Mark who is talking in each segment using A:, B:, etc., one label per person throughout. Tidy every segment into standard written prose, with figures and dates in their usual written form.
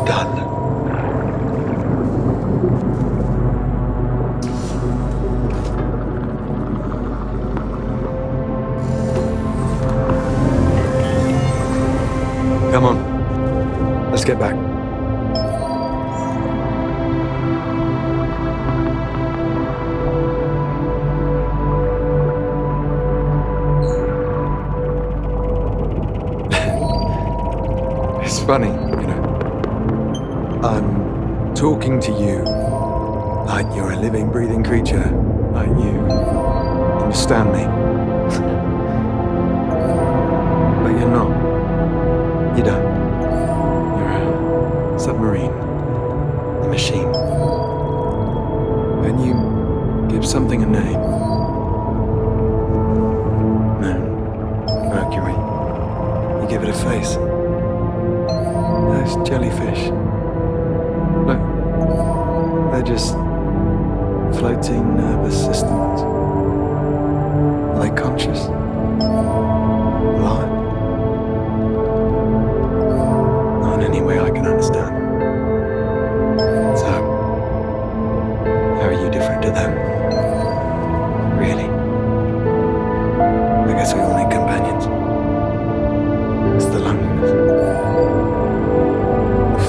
A: done. Come on, let's get back. It's funny, you know. I'm talking to you like you're a living, breathing creature, like you understand me. But you're not. You don't. You're a submarine, a machine. When you give something a name, Moon, Mercury, you give it a face. Those jellyfish, look, they're just floating nervous systems. Are they conscious? Alive? Not in any way I can understand. So, how are you different to them? Really? I guess we all need companions. It's the loneliness.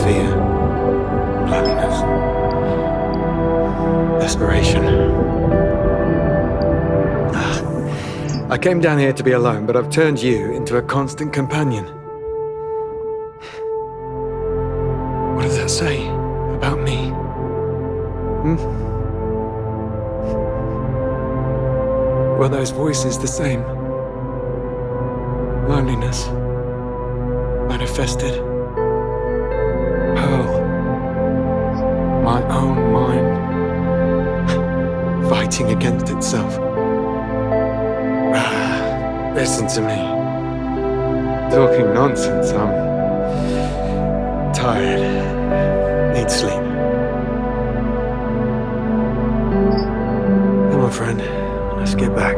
A: Fear, loneliness, desperation. I came down here to be alone, but I've turned you into a constant companion. What does that say about me? Were those voices the same? Loneliness manifested. Pearl, my own mind, fighting against itself. Listen to me. Talking nonsense, I'm tired. Need sleep. Come on, friend, let's get back.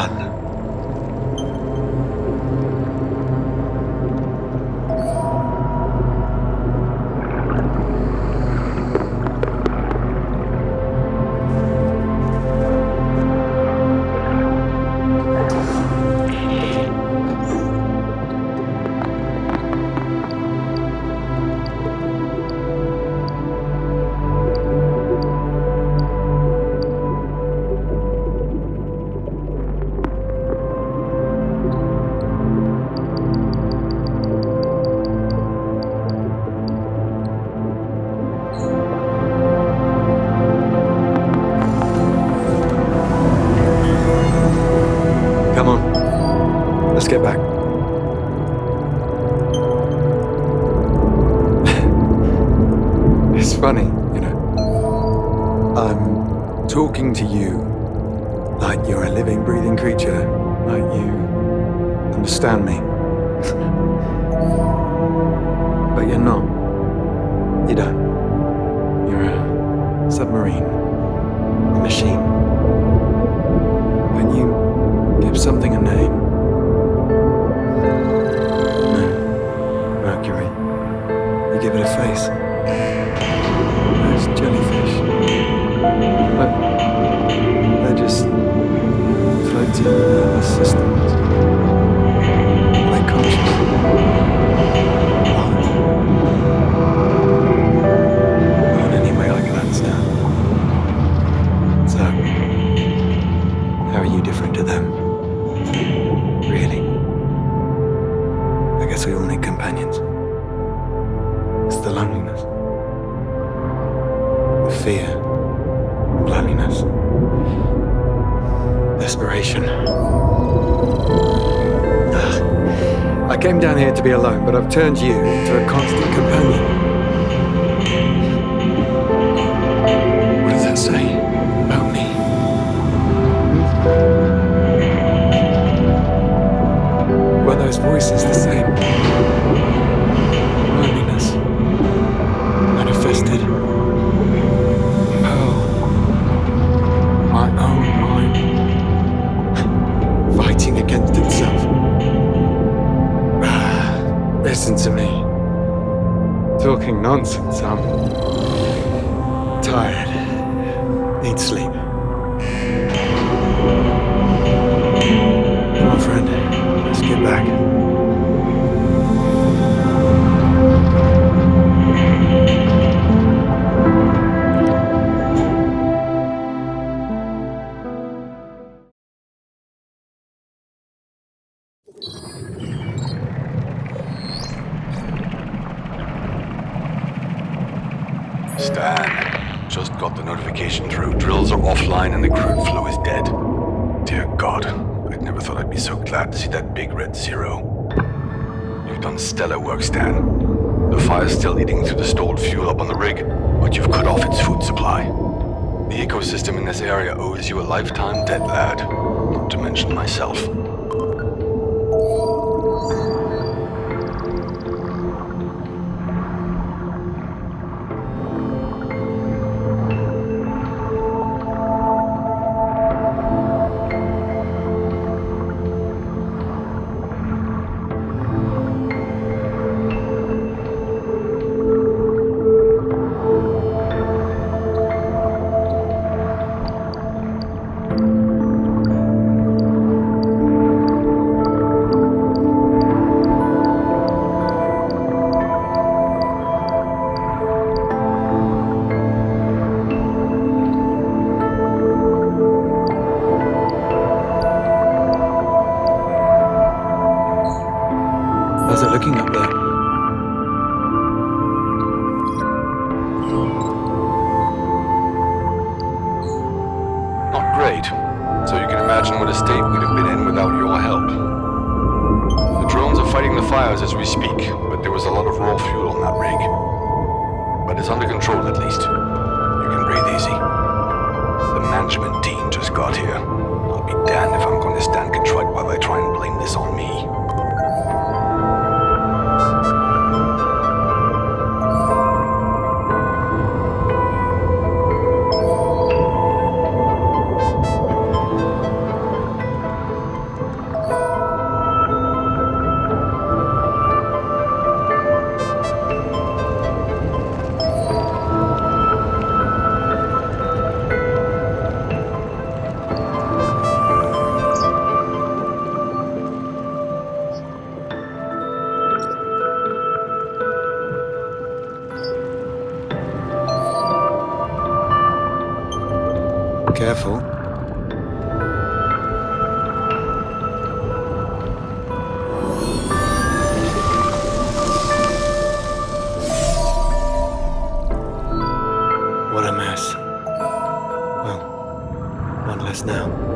A: done. Come on, let's get back. It's funny, you know. I'm talking to you like you're a living, breathing creature, like you understand me. But you're not. You don't. You're a submarine, a machine. When you give something a name. No, Mercury. You give it a face. Those jellyfish. Look, they're just floating nervous systems. Are they conscious? Why? Not in any way I can understand. So, how are you different to them? Really? I guess we all need companions. It's the loneliness. The fear of loneliness. Desperation. I came down here to be alone, but I've turned you into a constant companion. What does that say about me? Were those voices the same? Loneliness. Manifested. Oh. My own mind. Fighting against itself. Listen to me. Talking nonsense. I'm tired. Need sleep. Come on, friend. Let's get back.
B: Stan, just got the notification through. Drills are offline and the crude flow is dead. Dear God, I'd never thought I'd be so glad to see that big red zero. You've done stellar work, Stan. The fire's still eating through the stored fuel up on the rig, but you've cut off its food supply. The ecosystem in this area owes you a lifetime debt, lad. Not to mention myself.
A: How's it looking up there?
B: Not great, so you can imagine what a state we'd have been in without your help. The drones are fighting the fires as we speak, but there was a lot of raw fuel on that rig. But it's under control at least. You can breathe easy. The management team just got here. I'll be damned if I'm going to stand contrite while they try and blame this on me.
A: Careful. What a mess. Well, one less now.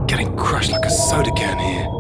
A: Getting crushed like a soda can here.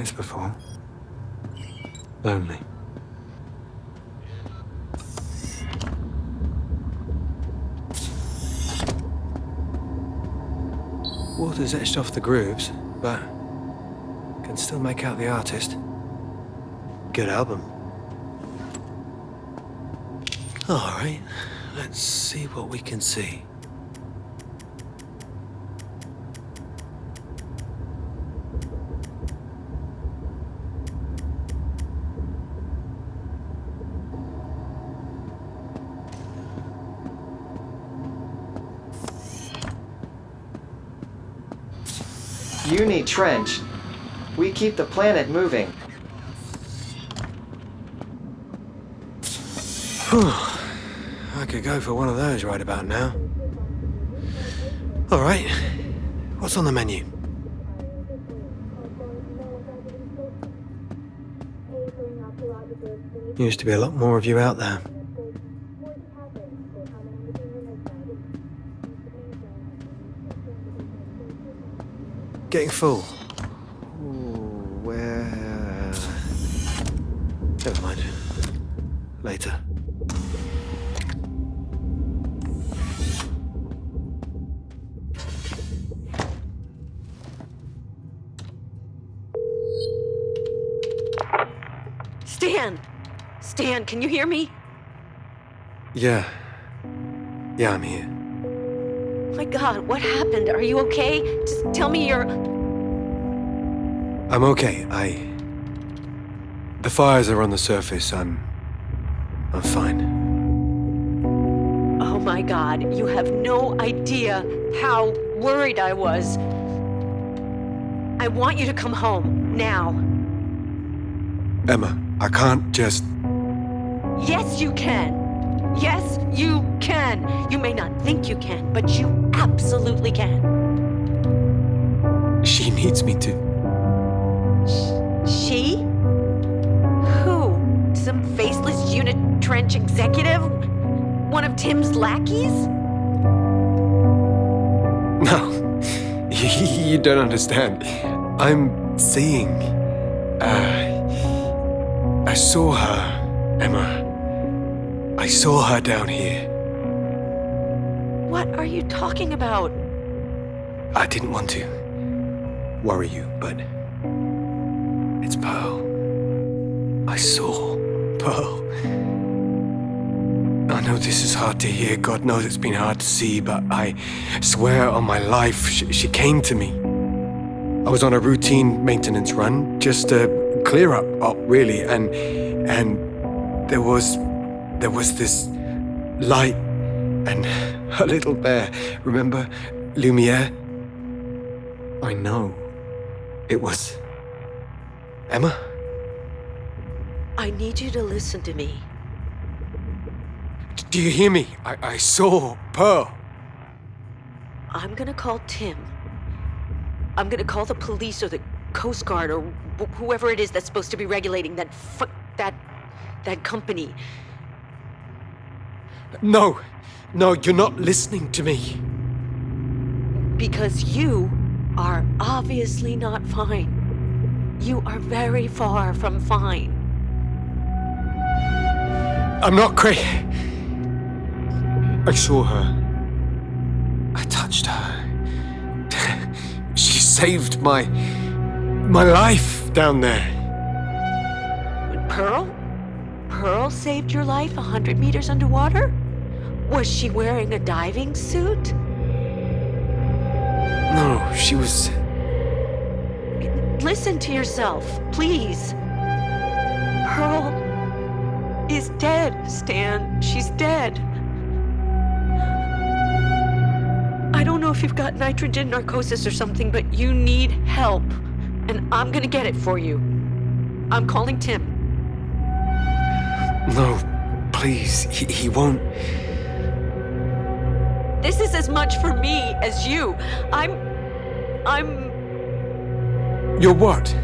A: nights before. Lonely. Water's etched off the grooves, but can still make out the artist. Good album. All right, let's see what we can see.
C: Uni Trench. We keep the planet moving.
A: I could go for one of those right about now. All right, what's on the menu? Used to be a lot more of you out there. Getting full. Ooh, where? Never mind. Later.
D: Stan, can you hear me?
A: Yeah, I'm here.
D: My God, what happened? Are you okay? Just tell me you're...
A: I'm okay. The fires are on the surface. I'm fine.
D: Oh my God, you have no idea how worried I was. I want you to come home, now.
A: Emma, I can't just...
D: Yes, you can. Yes, you can. You may not think you can, but you absolutely can.
A: She needs me to.
D: She? Who? Some faceless Unit Trench executive? One of Tim's lackeys?
A: No, you don't understand. I'm seeing... I saw her, Emma. I saw her down here.
D: What are you talking about?
A: I didn't want to worry you, but it's Pearl. I saw Pearl. I know this is hard to hear. God knows it's been hard to see, but I swear on my life, she came to me. I was on a routine maintenance run, just to clear up, really, and there was this light and a little bear. Remember Lumiere? I know. It was Emma.
D: I need you to listen to me.
A: Do you hear me? I saw Pearl.
D: I'm gonna call Tim. I'm gonna call the police or the Coast Guard or whoever it is that's supposed to be regulating that company.
A: No, you're not listening to me.
D: Because you are obviously not fine. You are very far from fine.
A: I'm not crazy. I saw her. I touched her. She saved my life down there.
D: Pearl? Pearl saved your life 100 meters underwater? Was she wearing a diving suit?
A: No, she was...
D: Listen to yourself, please. Pearl is dead, Stan. She's dead. I don't know if you've got nitrogen narcosis or something, but you need help. And I'm gonna get it for you. I'm calling Tim.
A: No, please, he won't...
D: This is as much for me as you. I'm...
A: You're what?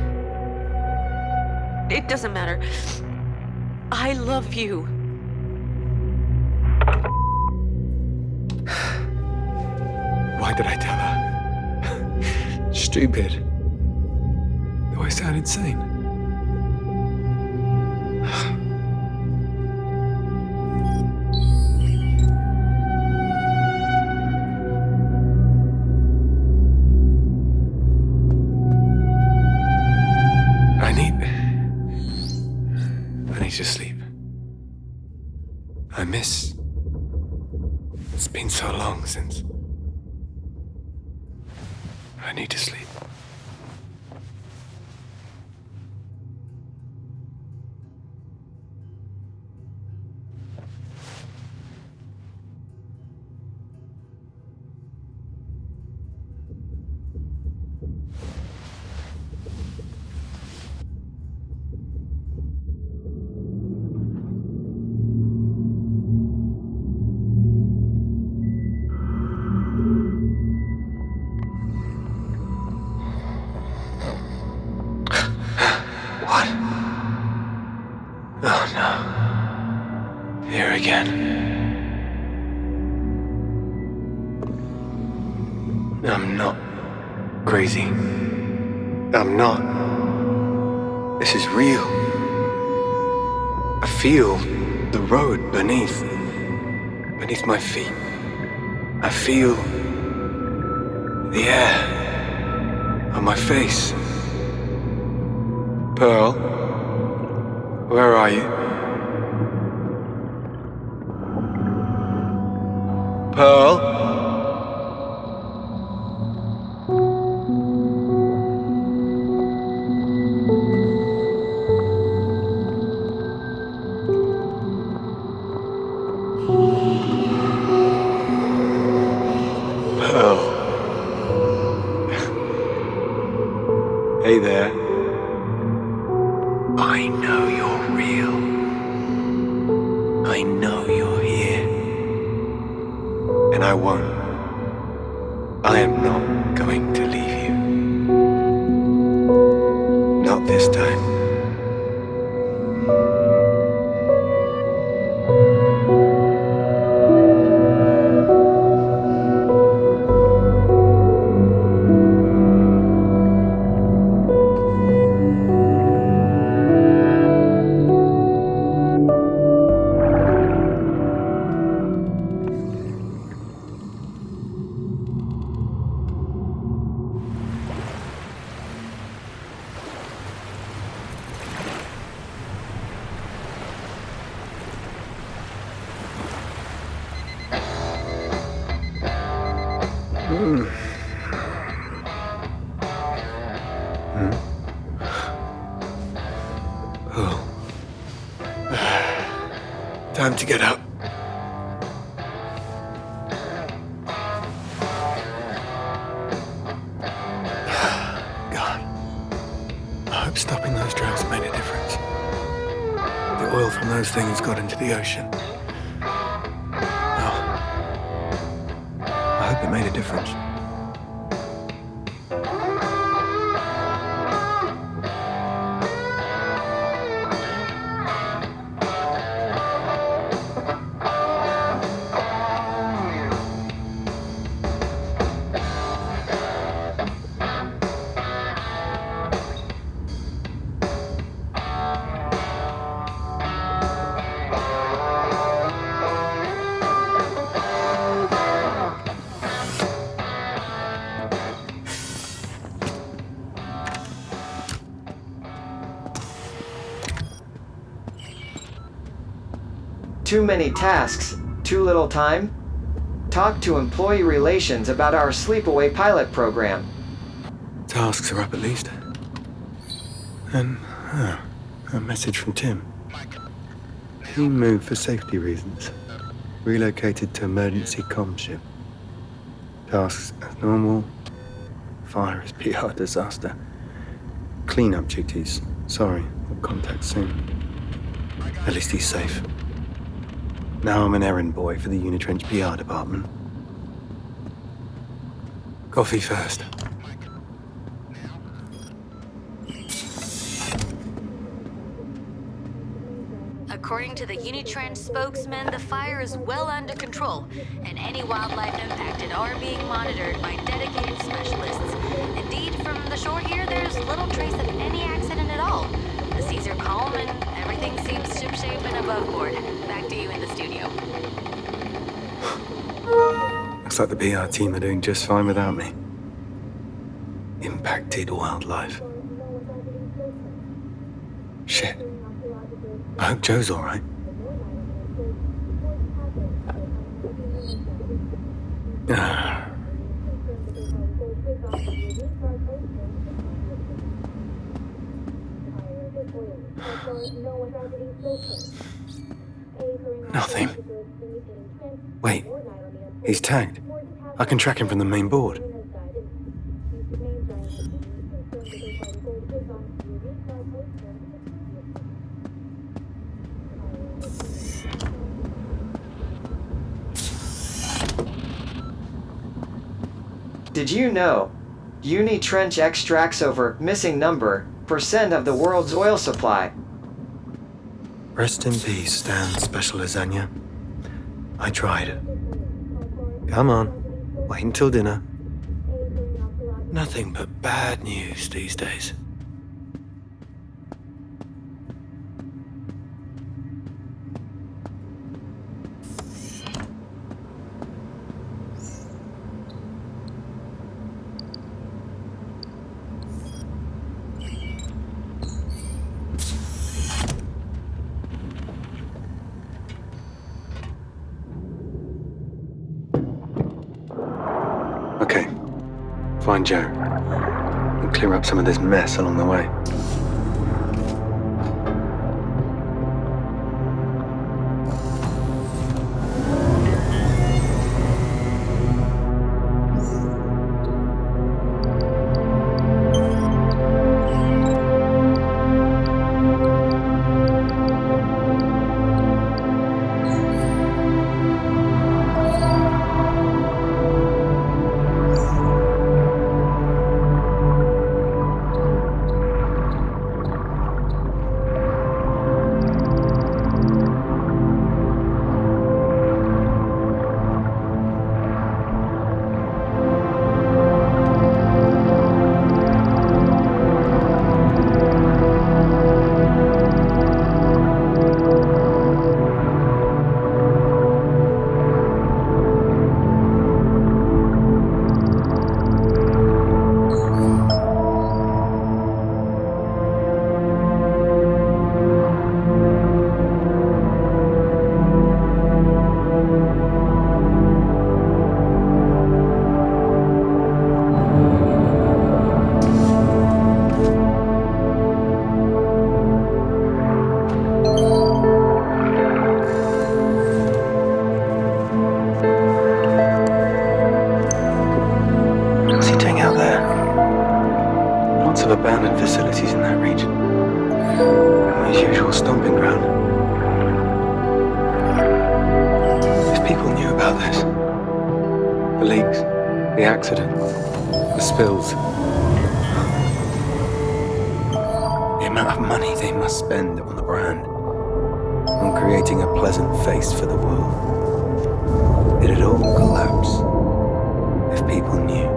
D: It doesn't matter. I love you.
A: Why did I tell her? Stupid. There I sound insane? I need to sleep. I miss... It's been so long since... I need to sleep. Oh no. Here again. I'm not crazy. I'm not. This is real. I feel the road beneath my feet. I feel the air on my face. Pearl, where are you? Pearl? Pearl. Hey there. I know you're real. I know you're here. And I won't. I am not going to leave you. Not this time. Oh. Time to get up. God. I hope stopping those droughts made a difference. The oil from those things got into the ocean. Oh. I hope it made a difference.
C: Too many tasks, too little time? Talk to employee relations about our sleepaway pilot program.
A: Tasks are up at least. And a message from Tim. He moved for safety reasons. Relocated to emergency comm ship. Tasks as normal. Fire is PR disaster. Clean up duties. Sorry, we'll contact soon. At least he's safe. Now I'm an errand boy for the Unitrench PR department. Coffee first.
D: A
E: According to the Unitrend spokesman, the fire is well under control, and any wildlife impacted are being monitored by dedicated specialists. Indeed, from the shore here, there's little trace of any accident at all. The seas are calm, and everything seems shipshape and above board. Back to you in the studio.
A: Looks like the PR team are doing just fine without me. Impacted wildlife. Shit. I hope Joe's all right. Nothing. Wait. He's tagged. I can track him from the main board.
C: Did you know? Unitrench extracts over missing number % of the world's oil supply.
A: Rest in peace, Stan Special Lasagna. I tried. Come on, wait until dinner. Nothing but bad news these days. Okay, find Joe and clear up some of this mess along the way. Abandoned facilities in that region. His usual stomping ground. If people knew about this, the leaks, the accident, the spills, the amount of money they must spend on the brand, on creating a pleasant face for the world, it'd all collapse if people knew.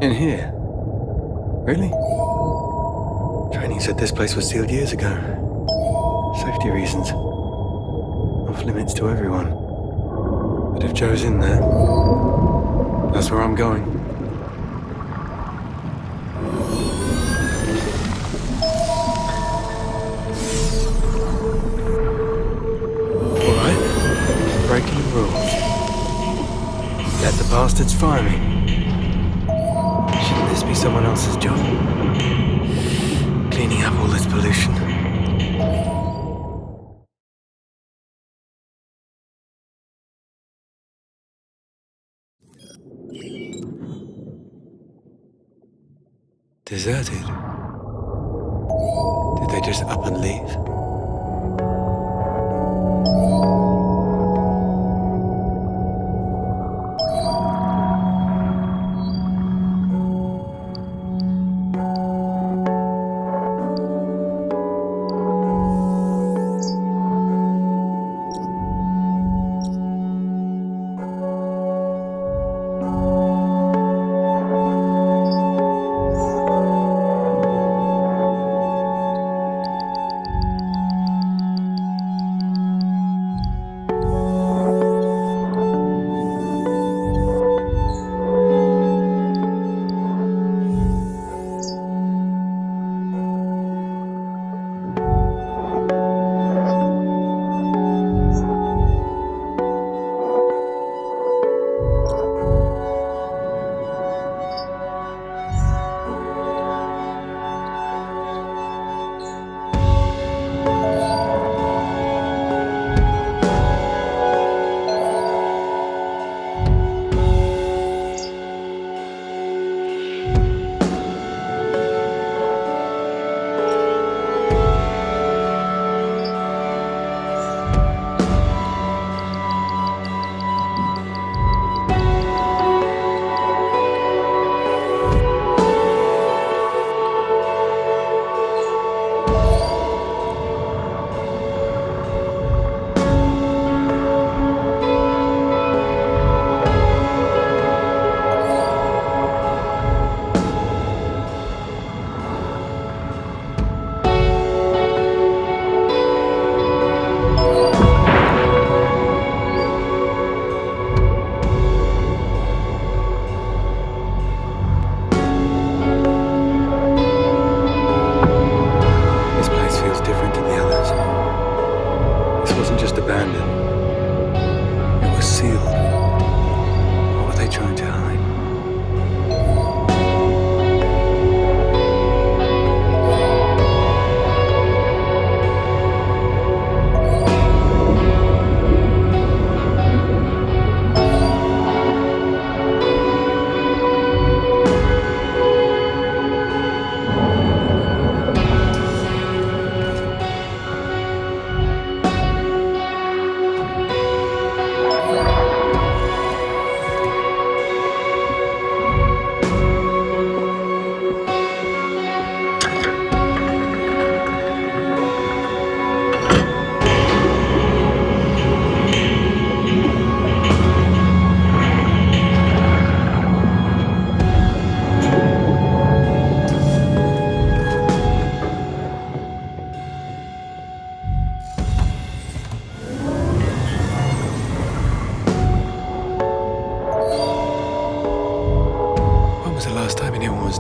A: In here? Really? Training said this place was sealed years ago. Safety reasons. Off limits to everyone. But if Joe's in there, that's where I'm going. Alright. Breaking the rules. Let the bastards fire me. Shouldn't this be someone else's job? Cleaning up all this pollution. Deserted? Did they just up and leave?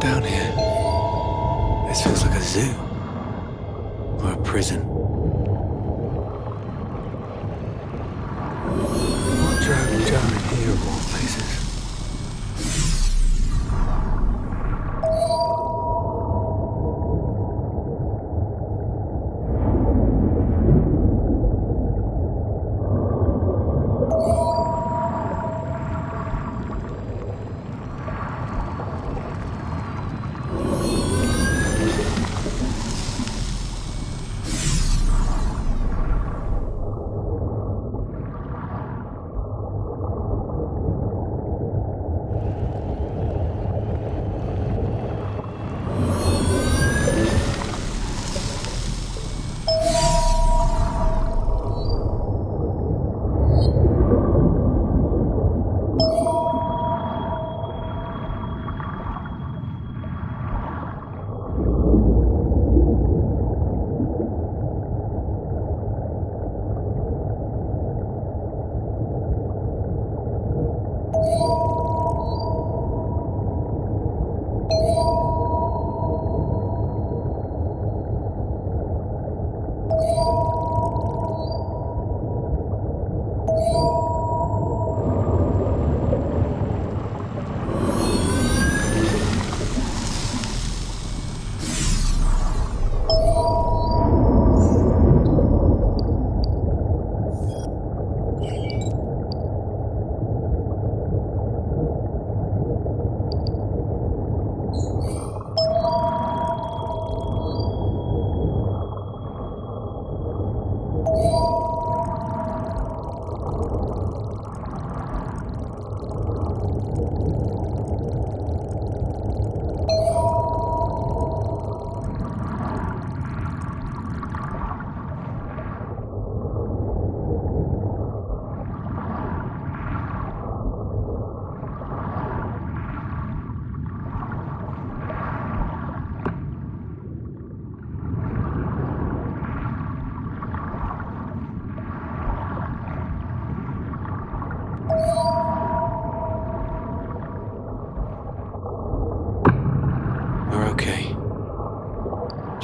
A: Down here. This feels like a zoo. Or a prison. What drove Joe in here of all places?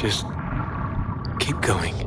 A: Just keep going.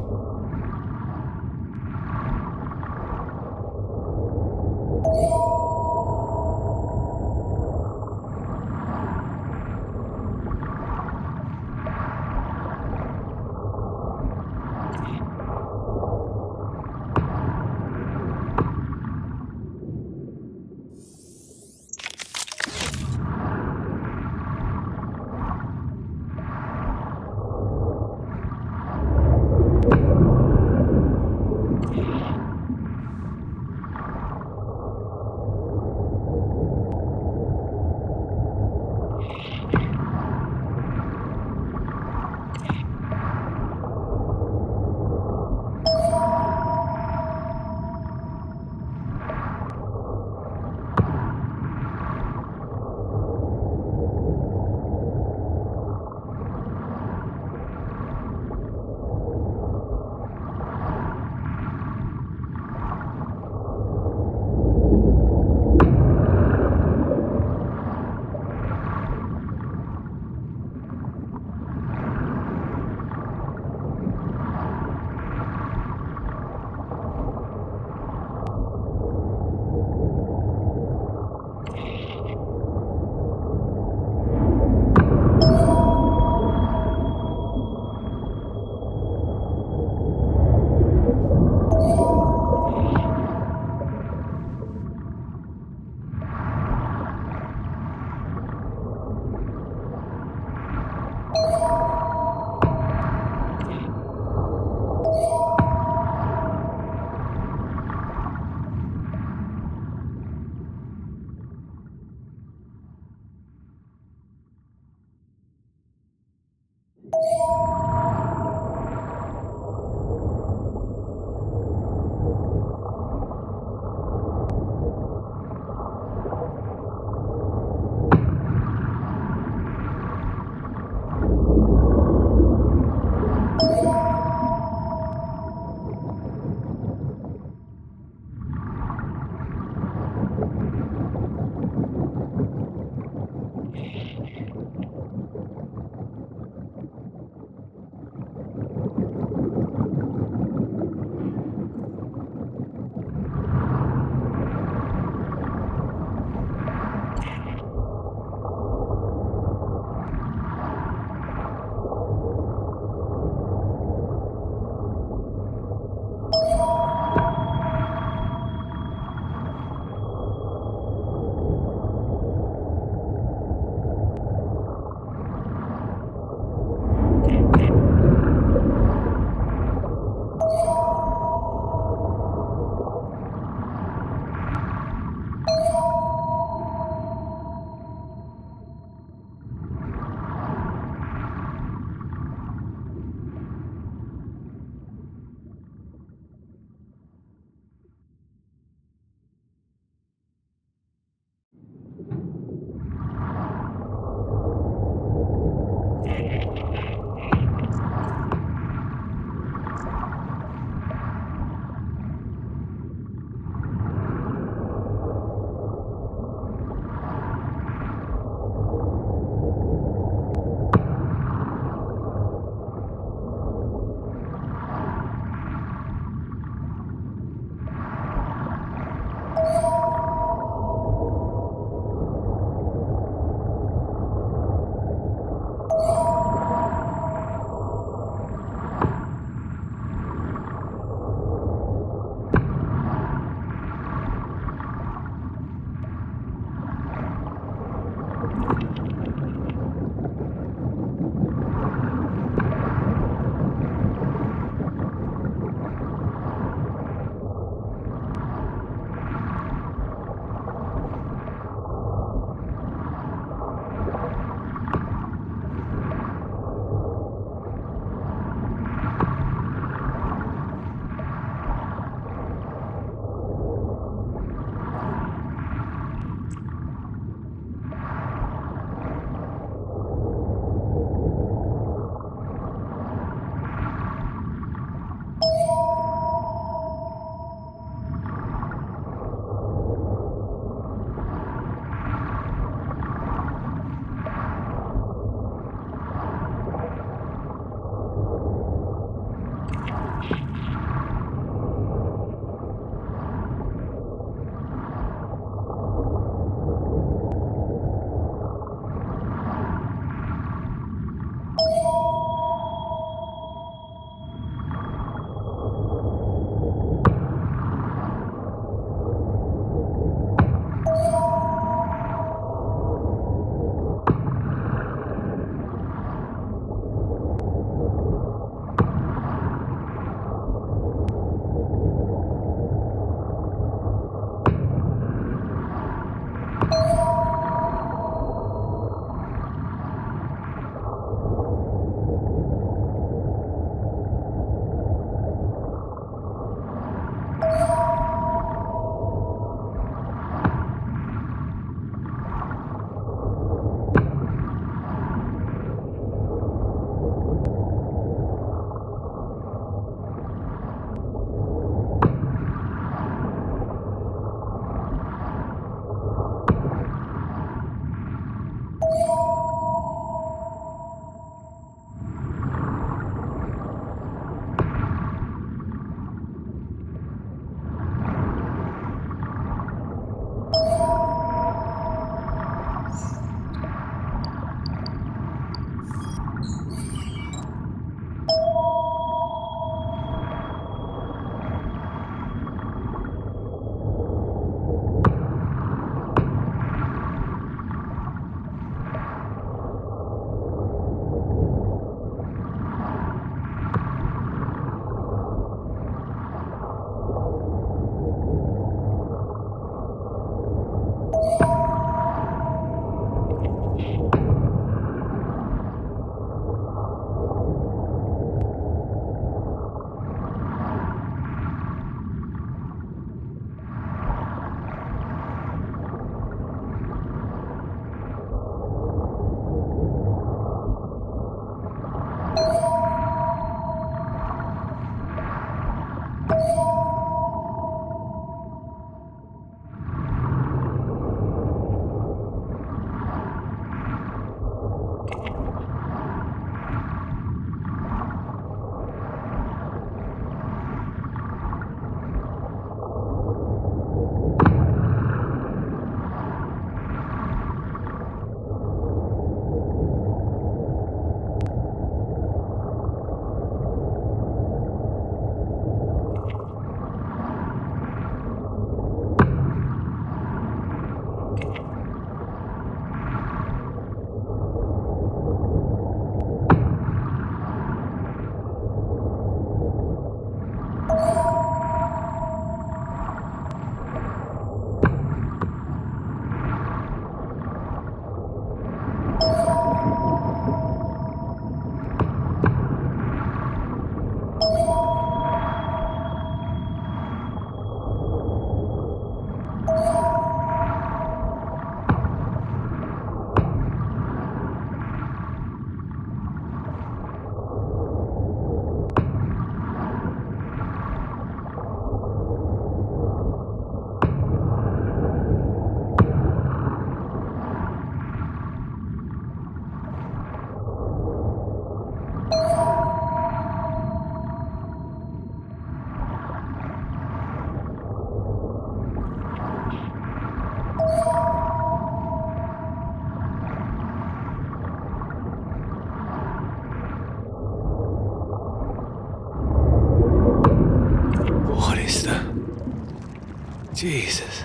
A: Jesus.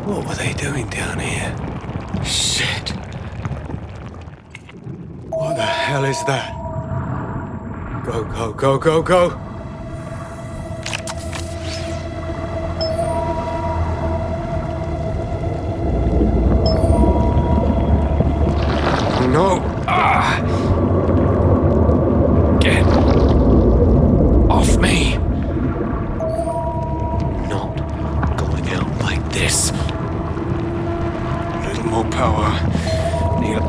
A: What were they doing down here? Shit. What the hell is that? Go, go, go, go, go! Oh no! Ah! Get off me! Not going out like this. A little more power. Need a...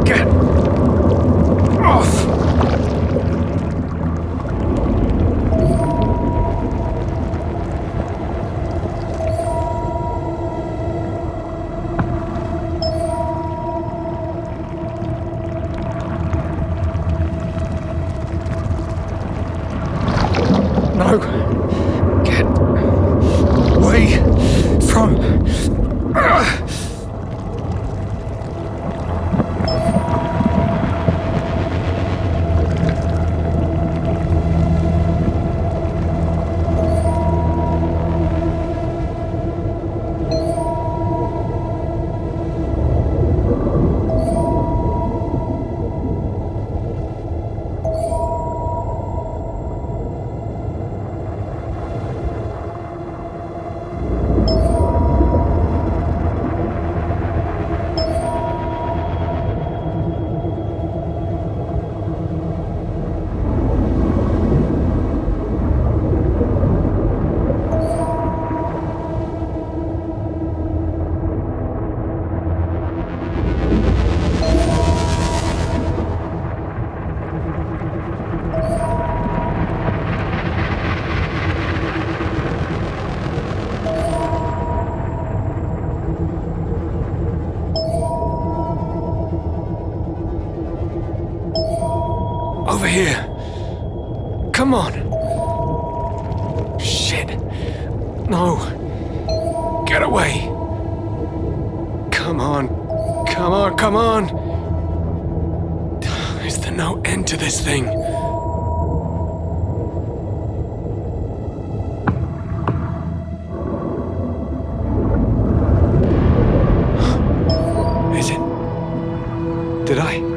A: Get off! No! Get away from... Over here. Come on. Shit. No. Get away. Come on. Come on, come on. Is there no end to this thing? Is it? Did I?